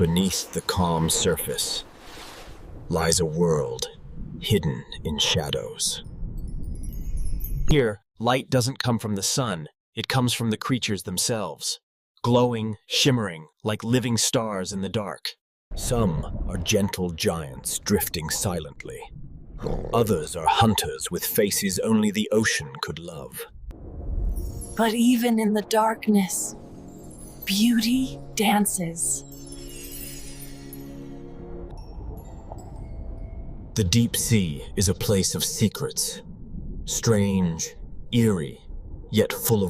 Beneath the calm surface lies a world hidden in shadows. Here, light doesn't come from the sun, it comes from the creatures themselves, glowing, shimmering, like living stars in the dark. Some are gentle giants drifting silently. Others are hunters with faces only the ocean could love. But even in the darkness, beauty dances. The deep sea is a place of secrets, strange, eerie, yet full of